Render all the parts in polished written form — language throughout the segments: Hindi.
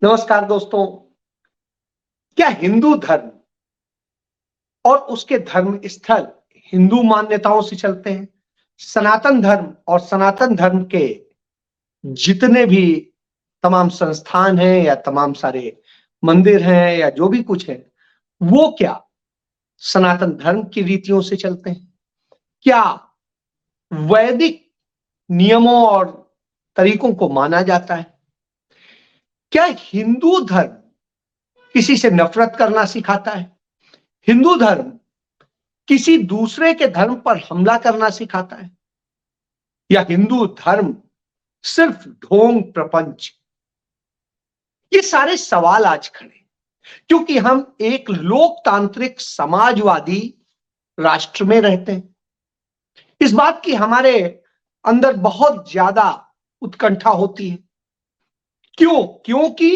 नमस्कार दोस्तों। क्या हिंदू धर्म और उसके धर्म स्थल हिंदू मान्यताओं से चलते हैं? सनातन धर्म और सनातन धर्म के जितने भी तमाम संस्थान हैं या तमाम सारे मंदिर हैं या जो भी कुछ है, वो क्या सनातन धर्म की रीतियों से चलते हैं? क्या वैदिक नियमों और तरीकों को माना जाता है? क्या हिंदू धर्म किसी से नफरत करना सिखाता है? हिंदू धर्म किसी दूसरे के धर्म पर हमला करना सिखाता है? या हिंदू धर्म सिर्फ ढोंग प्रपंच? ये सारे सवाल आज खड़े क्योंकि हम एक लोकतांत्रिक समाजवादी राष्ट्र में रहते हैं। इस बात की हमारे अंदर बहुत ज्यादा उत्कंठा होती है। क्योंकि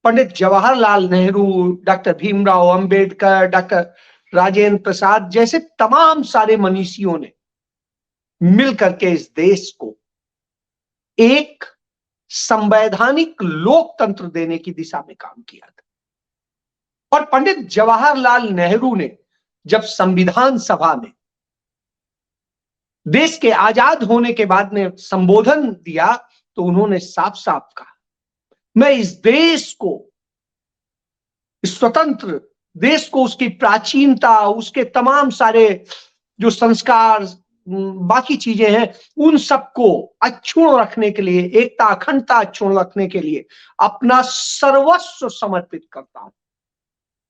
पंडित जवाहरलाल नेहरू, डॉक्टर भीमराव अंबेडकर, डॉक्टर राजेंद्र प्रसाद जैसे तमाम सारे मनीषियों ने मिलकर के इस देश को एक संवैधानिक लोकतंत्र देने की दिशा में काम किया था। और पंडित जवाहरलाल नेहरू ने जब संविधान सभा में देश के आजाद होने के बाद में संबोधन दिया तो उन्होंने साफ साफ कहा, मैं इस देश को, इस स्वतंत्र देश को, उसकी प्राचीनता, उसके तमाम सारे जो संस्कार, बाकी चीजें हैं, उन सबको अक्षुण्ण रखने के लिए, एकता अखंडता अक्षुण्ण रखने के लिए अपना सर्वस्व समर्पित करता हूं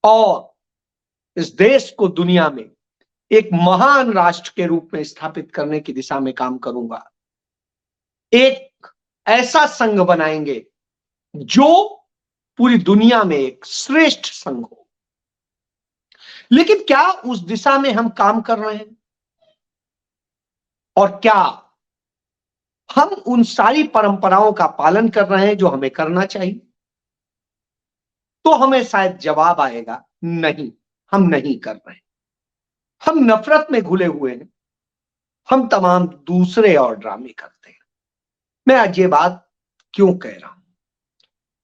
और इस देश को दुनिया में एक महान राष्ट्र के रूप में स्थापित करने की दिशा में काम करूंगा। एक ऐसा संघ बनाएंगे जो पूरी दुनिया में एक श्रेष्ठ संघ हो। लेकिन क्या उस दिशा में हम काम कर रहे हैं? और क्या हम उन सारी परंपराओं का पालन कर रहे हैं जो हमें करना चाहिए? तो हमें शायद जवाब आएगा, नहीं, हम नहीं कर रहे हैं। हम नफरत में घुले हुए हैं। हम तमाम दूसरे और ड्रामे करते हैं। मैं आज ये बात क्यों कह रहा हूं?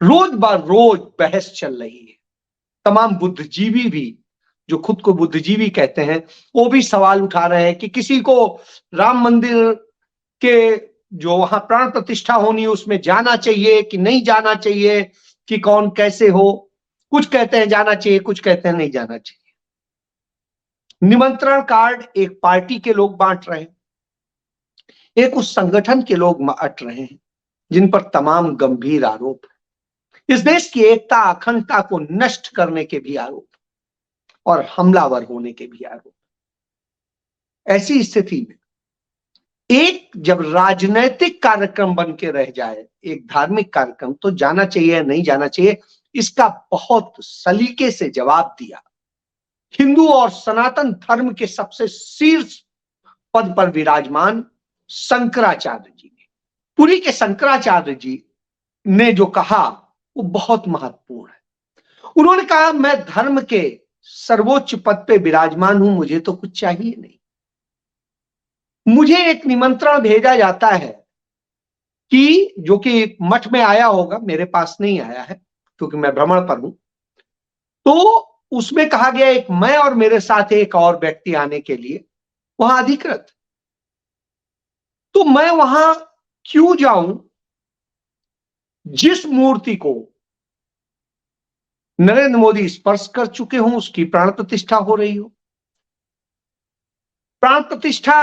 रोज बर रोज बहस चल रही है। तमाम बुद्धिजीवी भी, जो खुद को बुद्धिजीवी कहते हैं, वो भी सवाल उठा रहे हैं कि किसी को राम मंदिर के जो वहां प्राण प्रतिष्ठा होनी है उसमें जाना चाहिए कि नहीं जाना चाहिए, कि कौन कैसे हो। कुछ कहते हैं जाना चाहिए, कुछ कहते हैं नहीं जाना चाहिए। निमंत्रण कार्ड एक पार्टी के लोग बांट रहे हैं, एक उस संगठन के लोग बांट रहे हैं जिन पर तमाम गंभीर आरोप है। इस देश की एकता अखंडता को नष्ट करने के भी आरोप और हमलावर होने के भी आरोप। ऐसी स्थिति में एक जब राजनैतिक कार्यक्रम बन के रह जाए, एक धार्मिक कार्यक्रम, तो जाना चाहिए नहीं जाना चाहिए, इसका बहुत सलीके से जवाब दिया हिंदू और सनातन धर्म के सबसे शीर्ष पद पर विराजमान शंकराचार्य जी ने। पुरी के शंकराचार्य जी ने जो कहा वो बहुत महत्वपूर्ण है। उन्होंने कहा, मैं धर्म के सर्वोच्च पद पे विराजमान हूं, मुझे तो कुछ चाहिए नहीं। मुझे एक निमंत्रण भेजा जाता है कि जो कि मठ में आया होगा, मेरे पास नहीं आया है क्योंकि मैं भ्रमण पर हूं, तो उसमें कहा गया एक मैं और मेरे साथ एक और व्यक्ति आने के लिए वहां अधिकृत। तो मैं वहां क्यों जाऊं जिस मूर्ति को नरेंद्र मोदी स्पर्श कर चुके हों, उसकी प्राण प्रतिष्ठा हो रही हो। प्राण प्रतिष्ठा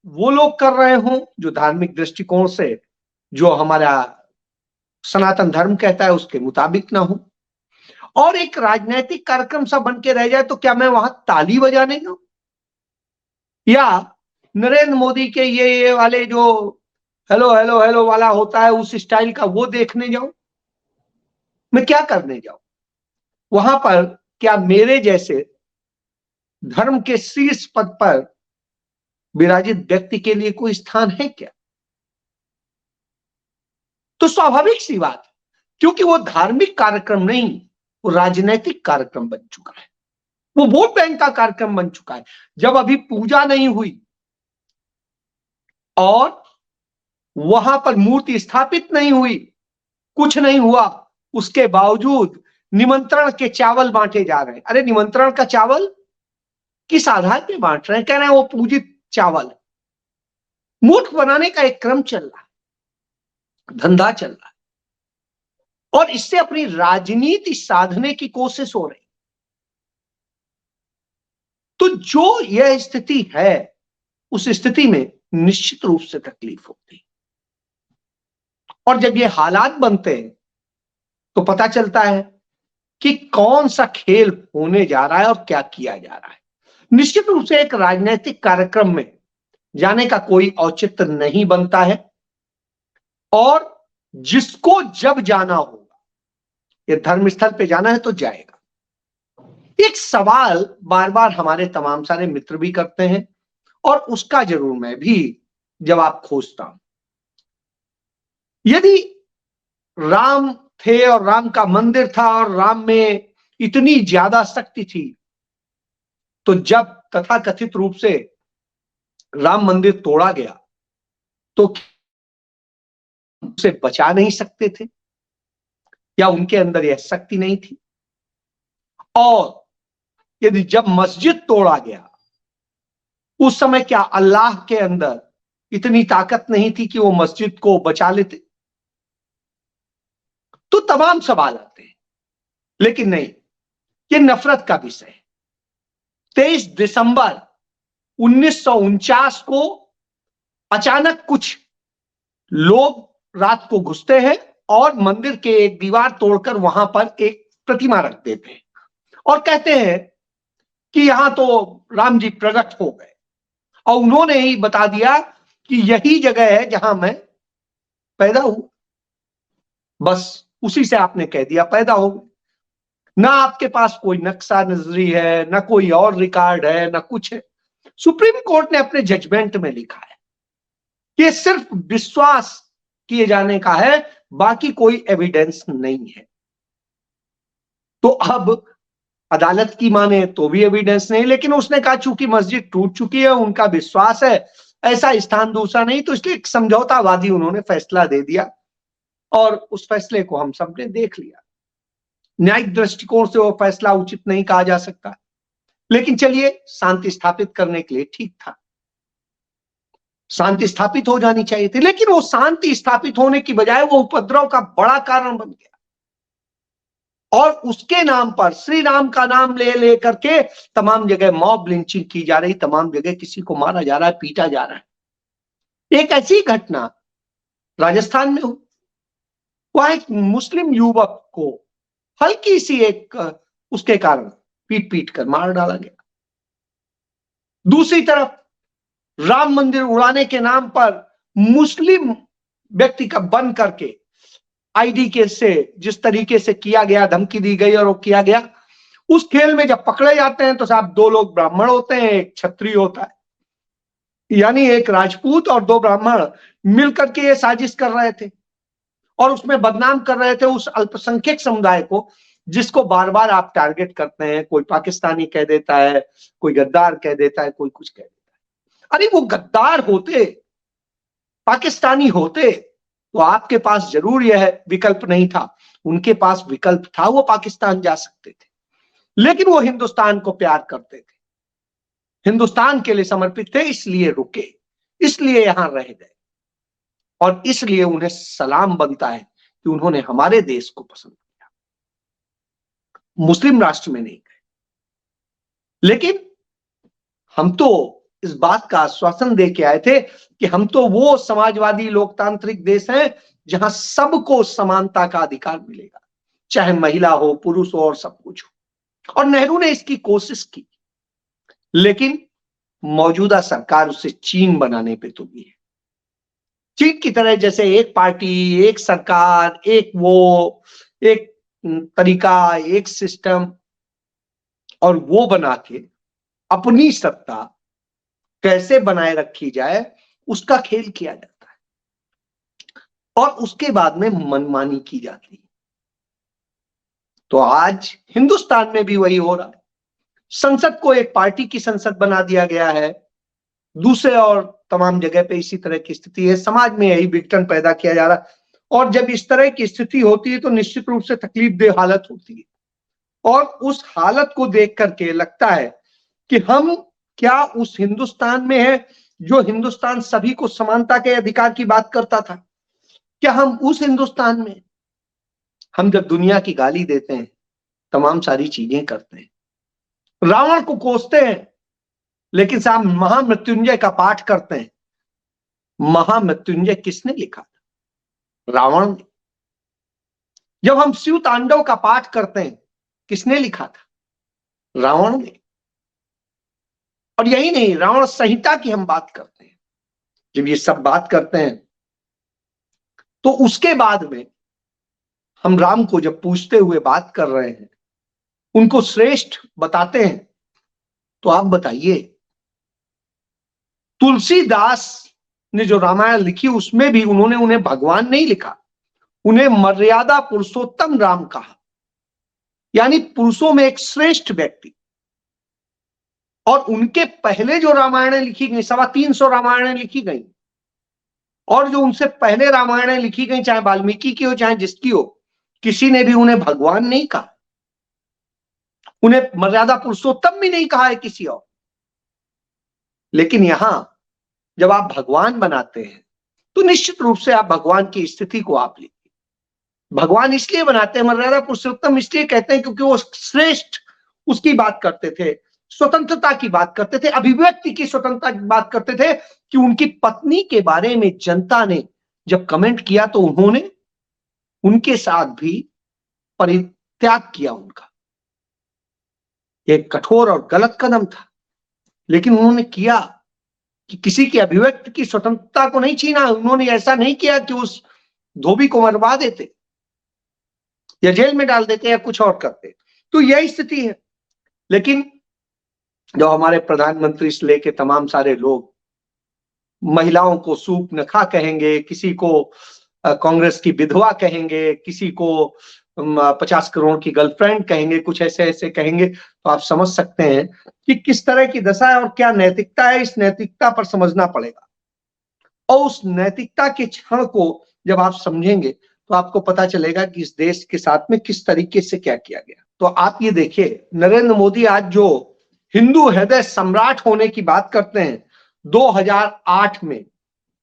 वो लोग कर रहे हों जो धार्मिक दृष्टिकोण से, जो हमारा सनातन धर्म कहता है, उसके मुताबिक ना हो, और एक राजनीतिक कार्यक्रम सा बन के रह जाए, तो क्या मैं वहां ताली बजाने जाऊं या नरेंद्र मोदी के ये वाले जो हेलो हेलो हेलो वाला होता है उस स्टाइल का वो देखने जाऊं? मैं क्या करने जाऊं वहां पर? क्या मेरे जैसे धर्म के शीर्ष पद पर विराजित व्यक्ति के लिए कोई स्थान है क्या? तो स्वाभाविक सी बात है, क्योंकि वो धार्मिक कार्यक्रम नहीं, वो राजनीतिक कार्यक्रम बन चुका है, वो वोट बैंक का कार्यक्रम बन चुका है। जब अभी पूजा नहीं हुई और वहां पर मूर्ति स्थापित नहीं हुई, कुछ नहीं हुआ, उसके बावजूद निमंत्रण के चावल बांटे जा रहे हैं। अरे निमंत्रण का चावल किस आधार पे बांट रहे हैं? कह रहे हैं वो पूजित चावल। मूर्ख बनाने का एक क्रम चल रहा है, धंधा चल रहा है, और इससे अपनी राजनीति साधने की कोशिश हो रही। तो जो यह स्थिति है, उस स्थिति में निश्चित रूप से तकलीफ होती, और जब ये हालात बनते हैं तो पता चलता है कि कौन सा खेल होने जा रहा है और क्या किया जा रहा है। निश्चित रूप से एक राजनीतिक कार्यक्रम में जाने का औचित्य औचित्य नहीं बनता है, और जिसको जब जाना होगा, ये धर्मस्थल पे जाना है तो जाएगा। एक सवाल बार बार हमारे तमाम सारे मित्र भी करते हैं, और उसका जरूर मैं भी जवाब खोजता हूं। यदि राम थे और राम का मंदिर था और राम में इतनी ज्यादा शक्ति थी, तो जब तथाकथित रूप से राम मंदिर तोड़ा गया तो उसे बचा नहीं सकते थे, या उनके अंदर यह शक्ति नहीं थी? और यदि जब मस्जिद तोड़ा गया, उस समय क्या अल्लाह के अंदर इतनी ताकत नहीं थी कि वो मस्जिद को बचा लेते? तो तमाम सवाल आते हैं, लेकिन नहीं, ये नफरत का विषय है। 23 दिसंबर 1949 को अचानक कुछ लोग रात को घुसते हैं और मंदिर के एक दीवार तोड़कर वहां पर एक प्रतिमा रख देते हैं, और कहते हैं कि यहां तो राम जी प्रकट हो गए, और उन्होंने ही बता दिया कि यही जगह है जहां मैं पैदा हुआ। बस उसी से आपने कह दिया पैदा हो गए। ना आपके पास कोई नक्शा नजरी है, ना कोई और रिकॉर्ड है, ना कुछ है। सुप्रीम कोर्ट ने अपने जजमेंट में लिखा है कि सिर्फ विश्वास किए जाने का है, बाकी कोई एविडेंस नहीं है। तो अब अदालत की माने तो भी एविडेंस नहीं, लेकिन उसने कहा चूंकि मस्जिद टूट चुकी है, उनका विश्वास है ऐसा स्थान दूसरा नहीं, तो इसलिए एक समझौतावादी उन्होंने फैसला दे दिया, और उस फैसले को हम सबने देख लिया। न्यायिक दृष्टिकोण से वो फैसला उचित नहीं कहा जा सकता, लेकिन चलिए शांति स्थापित करने के लिए ठीक था, शांति स्थापित हो जानी चाहिए थी। लेकिन वो शांति स्थापित होने की बजाय वो उपद्रव का बड़ा कारण बन गया, और उसके नाम पर श्री राम का नाम ले लेकर के तमाम जगह मॉब लिंचिंग की जा रही, तमाम जगह किसी को मारा जा रहा है, पीटा जा रहा है। एक ऐसी घटना राजस्थान में हुई, वहां एक मुस्लिम युवक को हल्की सी एक उसके कारण पीट पीट कर मार डाला गया। दूसरी तरफ राम मंदिर उड़ाने के नाम पर मुस्लिम व्यक्ति का बन करके आईडी केस से जिस तरीके से किया गया, धमकी दी गई और वो किया गया, उस खेल में जब पकड़े जाते हैं तो साहब 2 लोग ब्राह्मण होते हैं, एक क्षत्रिय होता है, यानी एक राजपूत और 2 ब्राह्मण मिलकर के ये साजिश कर रहे थे, और उसमें बदनाम कर रहे थे उस अल्पसंख्यक समुदाय को जिसको बार बार आप टारगेट करते हैं। कोई पाकिस्तानी कह देता है, कोई गद्दार कह देता है, कोई कुछ कह देता है। अरे वो गद्दार होते, पाकिस्तानी होते तो आपके पास जरूर यह विकल्प नहीं था, उनके पास विकल्प था, वो पाकिस्तान जा सकते थे, लेकिन वो हिंदुस्तान को प्यार करते थे, हिंदुस्तान के लिए समर्पित थे, इसलिए रुके, इसलिए यहां रह गए, और इसलिए उन्हें सलाम बनता है कि उन्होंने हमारे देश को पसंद किया, मुस्लिम राष्ट्र में नहीं गए। लेकिन हम तो इस बात का आश्वासन दे के आए थे कि हम तो वो समाजवादी लोकतांत्रिक देश हैं जहां सबको समानता का अधिकार मिलेगा, चाहे महिला हो, पुरुष हो, और सब कुछ हो। और नेहरू ने इसकी कोशिश की, लेकिन मौजूदा सरकार उसे चीन बनाने पे तुली है। चीन की तरह जैसे एक पार्टी, एक सरकार, एक तरीका, एक सिस्टम, और वो बना के अपनी सत्ता कैसे बनाए रखी जाए उसका खेल किया जाता है, और उसके बाद में मनमानी की जाती है। तो आज हिंदुस्तान में भी वही हो रहा है। संसद को एक पार्टी की संसद बना दिया गया है, दूसरे और तमाम जगह पे इसी तरह की स्थिति है, समाज में यही विघटन पैदा किया जा रहा है। और जब इस तरह की स्थिति होती है तो निश्चित रूप से तकलीफदेह हालत होती है, और उस हालत को देख करके लगता है कि हम क्या उस हिंदुस्तान में है जो हिंदुस्तान सभी को समानता के अधिकार की बात करता था? क्या हम उस हिंदुस्तान में? हम जब दुनिया की गाली देते हैं, तमाम सारी चीजें करते हैं, रावण को कोसते हैं, लेकिन साहब महामृत्युंजय का पाठ करते हैं। महामृत्युंजय किसने लिखा था? रावण ने। जब हम शिव तांडव का पाठ करते हैं, किसने लिखा था? रावण ने। और यही नहीं, रावण संहिता की हम बात करते हैं। जब ये सब बात करते हैं तो उसके बाद में हम राम को जब पूछते हुए बात कर रहे हैं, उनको श्रेष्ठ बताते हैं, तो आप बताइए, तुलसीदास ने जो रामायण लिखी उसमें भी उन्होंने उन्हें भगवान नहीं लिखा, उन्हें मर्यादा पुरुषोत्तम राम कहा, यानी पुरुषों में एक श्रेष्ठ व्यक्ति। और उनके पहले जो रामायणें लिखी गई, 350 रामायणें लिखी गई, और जो उनसे पहले रामायणें लिखी गई, चाहे वाल्मीकि की हो चाहे जिसकी हो, किसी ने भी उन्हें भगवान नहीं कहा, उन्हें मर्यादा पुरुषोत्तम भी नहीं कहा है किसी और। लेकिन यहां जब आप भगवान बनाते हैं तो निश्चित रूप से आप भगवान की स्थिति को आप लीजिए। भगवान इसलिए बनाते हैं, मर्यादा पुरुषोत्तम इसलिए कहते हैं क्योंकि वो श्रेष्ठ उसकी बात करते थे, स्वतंत्रता की बात करते थे, अभिव्यक्ति की स्वतंत्रता की बात करते थे, कि उनकी पत्नी के बारे में जनता ने जब कमेंट किया तो उन्होंने उनके साथ भी परित्याग किया उनका। एक कठोर और गलत कदम था, लेकिन उन्होंने किया कि किसी की अभिव्यक्ति की स्वतंत्रता को नहीं छीना। उन्होंने ऐसा नहीं किया कि उस धोबी को मरवा देते या जेल में डाल देते या कुछ और करते। तो यही स्थिति है। लेकिन जो हमारे प्रधानमंत्री से लेके तमाम सारे लोग महिलाओं को सूप नखा कहेंगे, किसी को कांग्रेस की विधवा कहेंगे, किसी को 50 करोड़ की गर्लफ्रेंड कहेंगे, कुछ ऐसे ऐसे कहेंगे, तो आप समझ सकते हैं कि किस तरह की दशा है और क्या नैतिकता है। इस नैतिकता पर समझना पड़ेगा, और उस नैतिकता के क्षण को जब आप समझेंगे तो आपको पता चलेगा कि इस देश के साथ में किस तरीके से क्या किया गया। तो आप ये देखिए, नरेंद्र मोदी आज जो हिंदू हृदय सम्राट होने की बात करते हैं, 2008 में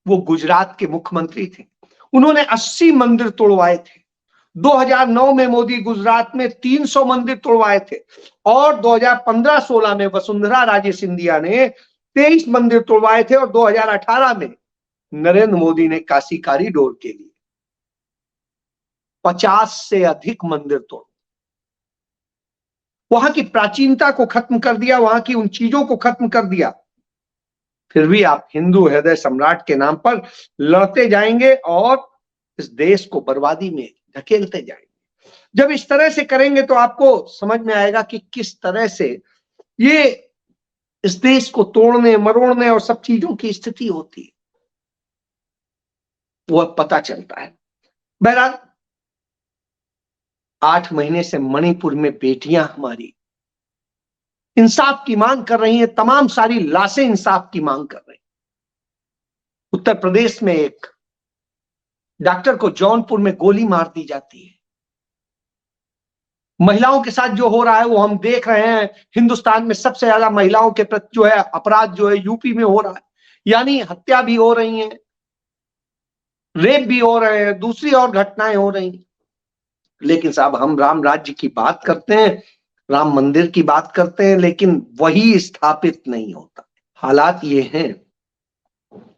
वो गुजरात के मुख्यमंत्री थे, उन्होंने 80 मंदिर तोड़वाए थे। 2009 में मोदी गुजरात में 300 मंदिर तोड़वाए थे, और 2015-16 में वसुंधरा राजे सिंधिया ने 23 मंदिर तोड़वाए थे, और 2018 में नरेंद्र मोदी ने काशी कॉरिडोर के लिए 50 से अधिक मंदिर तोड़, वहां की प्राचीनता को खत्म कर दिया, वहां की उन चीजों को खत्म कर दिया। फिर भी आप हिंदू हृदय सम्राट के नाम पर लड़ते जाएंगे और इस देश को बर्बादी में धकेलते जाएंगे। जब इस तरह से करेंगे तो आपको समझ में आएगा कि किस तरह से ये इस देश को तोड़ने मरोड़ने और सब चीजों की स्थिति होती है, वह पता चलता है। बहरहाल 8 महीने से मणिपुर में बेटियां हमारी इंसाफ की मांग कर रही हैं, तमाम सारी लाशें इंसाफ की मांग कर रही हैं। उत्तर प्रदेश में एक डॉक्टर को जौनपुर में गोली मार दी जाती है। महिलाओं के साथ जो हो रहा है वो हम देख रहे हैं। हिंदुस्तान में सबसे ज्यादा महिलाओं के प्रति जो है अपराध जो है यूपी में हो रहा है, यानी हत्या भी हो रही है, रेप भी हो रहे हैं, दूसरी और घटनाएं हो रही हैं। लेकिन साहब हम राम राज्य की बात करते हैं, राम मंदिर की बात करते हैं, लेकिन वही स्थापित नहीं होता। हालात ये हैं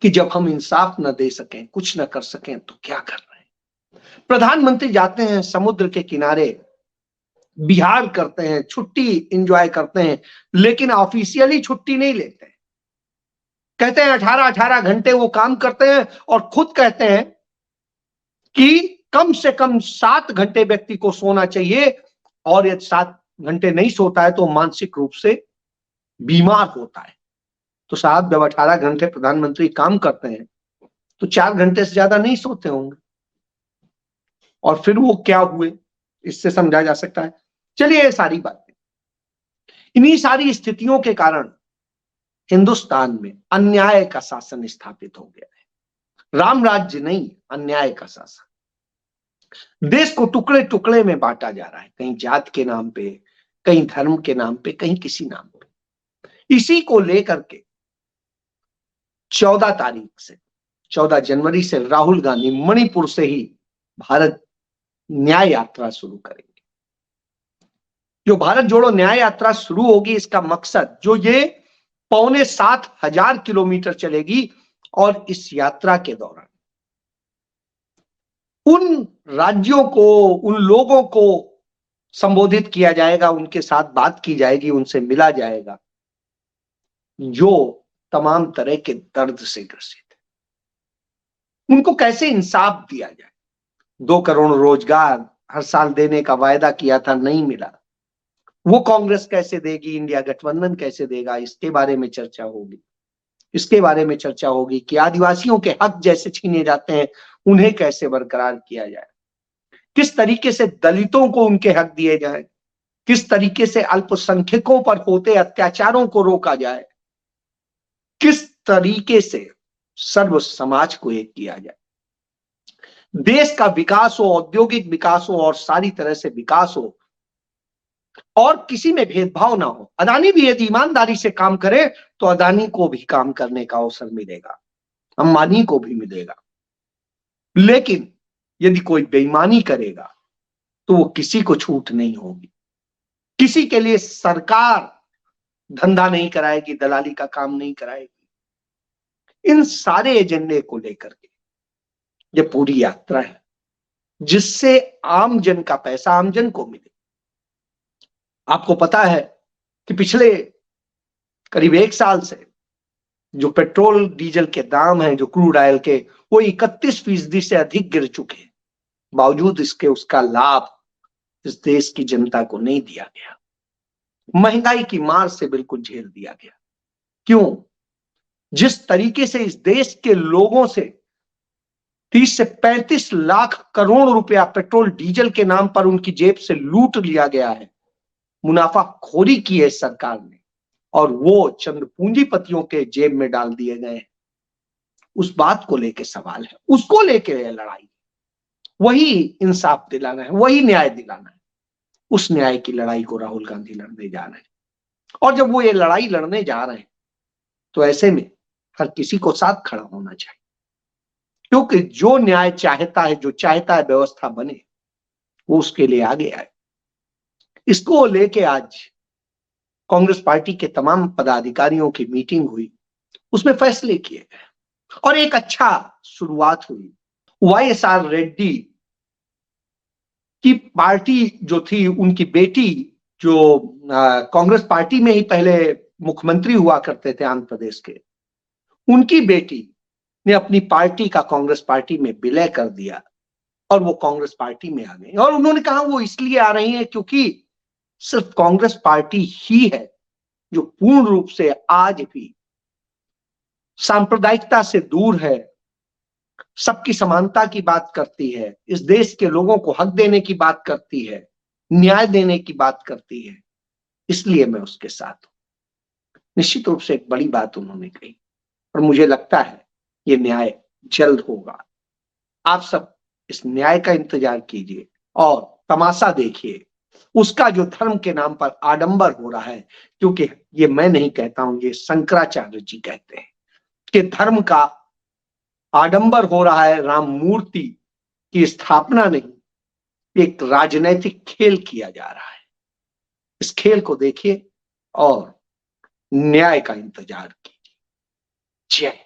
कि जब हम इंसाफ न दे सकें, कुछ न कर सकें, तो क्या कर रहे हैं। प्रधानमंत्री जाते हैं समुद्र के किनारे, बिहार करते हैं, छुट्टी एंजॉय करते हैं, लेकिन ऑफिशियली छुट्टी नहीं लेते हैं। कहते हैं 18-18 घंटे वो काम करते हैं, और खुद कहते हैं कि कम से कम 7 घंटे व्यक्ति को सोना चाहिए, और यदि 7 घंटे नहीं सोता है तो मानसिक रूप से बीमार होता है। तो साहब जब 18 घंटे प्रधानमंत्री काम करते हैं तो 4 घंटे से ज्यादा नहीं सोते होंगे, और फिर वो क्या हुए इससे समझा जा सकता है। चलिए, ये सारी बातें, इन्हीं सारी स्थितियों के कारण हिंदुस्तान में अन्याय का शासन स्थापित हो गया है। राम राज्य नहीं, अन्याय का शासन। देश को टुकड़े टुकड़े में बांटा जा रहा है, कहीं जात के नाम पे, कहीं धर्म के नाम पे, कहीं किसी नाम पे। इसी को लेकर के 14 जनवरी से राहुल गांधी मणिपुर से ही भारत न्याय यात्रा शुरू करेंगे। जो भारत जोड़ो न्याय यात्रा शुरू होगी, इसका मकसद जो ये 6,500 किलोमीटर चलेगी, और इस यात्रा के दौरान उन राज्यों को, उन लोगों को संबोधित किया जाएगा, उनके साथ बात की जाएगी, उनसे मिला जाएगा जो तमाम तरह के दर्द से ग्रसित है। उनको कैसे इंसाफ दिया जाए। 2 करोड़ रोजगार हर साल देने का वायदा किया था, नहीं मिला, वो कांग्रेस कैसे देगी, इंडिया गठबंधन कैसे देगा, इसके बारे में चर्चा होगी। इसके बारे में चर्चा होगी कि आदिवासियों के हक जैसे छीने जाते हैं, उन्हें कैसे बरकरार किया जाए, किस तरीके से दलितों को उनके हक दिए जाए, किस तरीके से अल्पसंख्यकों पर होते अत्याचारों को रोका जाए, किस तरीके से सर्व समाज को एक किया जाए, देश का विकास हो, औद्योगिक विकास हो और सारी तरह से विकास हो, और किसी में भेदभाव ना हो। अदानी भी यदि ईमानदारी से काम करे तो अदानी को भी काम करने का अवसर मिलेगा, अंबानी को भी मिलेगा। लेकिन यदि कोई बेईमानी करेगा तो वो किसी को छूट नहीं होगी। किसी के लिए सरकार धंधा नहीं कराएगी, दलाली का काम नहीं कराएगी। इन सारे एजेंडे को लेकर के ये पूरी यात्रा है, जिससे आम जन का पैसा आम जन को मिले। आपको पता है कि पिछले करीब 1 साल से जो पेट्रोल डीजल के दाम हैं, जो क्रूड ऑयल के, वो 31% से अधिक गिर चुके हैं। बावजूद इसके उसका लाभ इस देश की जनता को नहीं दिया गया। महंगाई की मार से बिल्कुल झेल दिया गया। क्यों? जिस तरीके से इस देश के लोगों से 30 से 35 लाख करोड़ रुपया पेट्रोल डीजल के नाम पर उनकी जेब से लूट लिया गया है, मुनाफाखोरी की है सरकार ने, और वो चंद पूंजीपतियों के जेब में डाल दिए गए हैं। उस बात को लेके सवाल है, उसको लेके लड़ाई, वही इंसाफ दिलाना है, वही न्याय दिलाना है। उस न्याय की लड़ाई को राहुल गांधी लड़ने जा रहे हैं। और जब वो ये लड़ाई लड़ने जा रहे हैं तो ऐसे में हर किसी को साथ खड़ा होना चाहिए, क्योंकि जो न्याय चाहता है, जो चाहता है व्यवस्था बने, वो उसके लिए आगे आए। इसको लेके आज कांग्रेस पार्टी के तमाम पदाधिकारियों की मीटिंग हुई, उसमें फैसले किए गए और एक अच्छा शुरुआत हुई। वाईएसआर रेड्डी की पार्टी जो थी, उनकी बेटी जो कांग्रेस पार्टी में ही पहले मुख्यमंत्री हुआ करते थे आंध्र प्रदेश के, उनकी बेटी ने अपनी पार्टी का कांग्रेस पार्टी में विलय कर दिया और वो कांग्रेस पार्टी में आ गई। और उन्होंने कहा वो इसलिए आ रही है क्योंकि सिर्फ कांग्रेस पार्टी ही है जो पूर्ण रूप से आज भी सांप्रदायिकता से दूर है, सबकी समानता की बात करती है, इस देश के लोगों को हक देने की बात करती है, न्याय देने की बात करती है, इसलिए मैं उसके साथ हूं। निश्चित रूप से एक बड़ी बात उन्होंने कही और मुझे लगता है ये न्याय जल्द होगा। आप सब इस न्याय का इंतजार कीजिए और तमाशा देखिए उसका, जो धर्म के नाम पर आडंबर हो रहा है। क्योंकि ये मैं नहीं कहता हूं, ये शंकराचार्य जी कहते हैं कि धर्म का आडंबर हो रहा है, राम मूर्ति की स्थापना नहीं, एक राजनीतिक खेल किया जा रहा है। इस खेल को देखिए और न्याय का इंतजार कीजिए। जय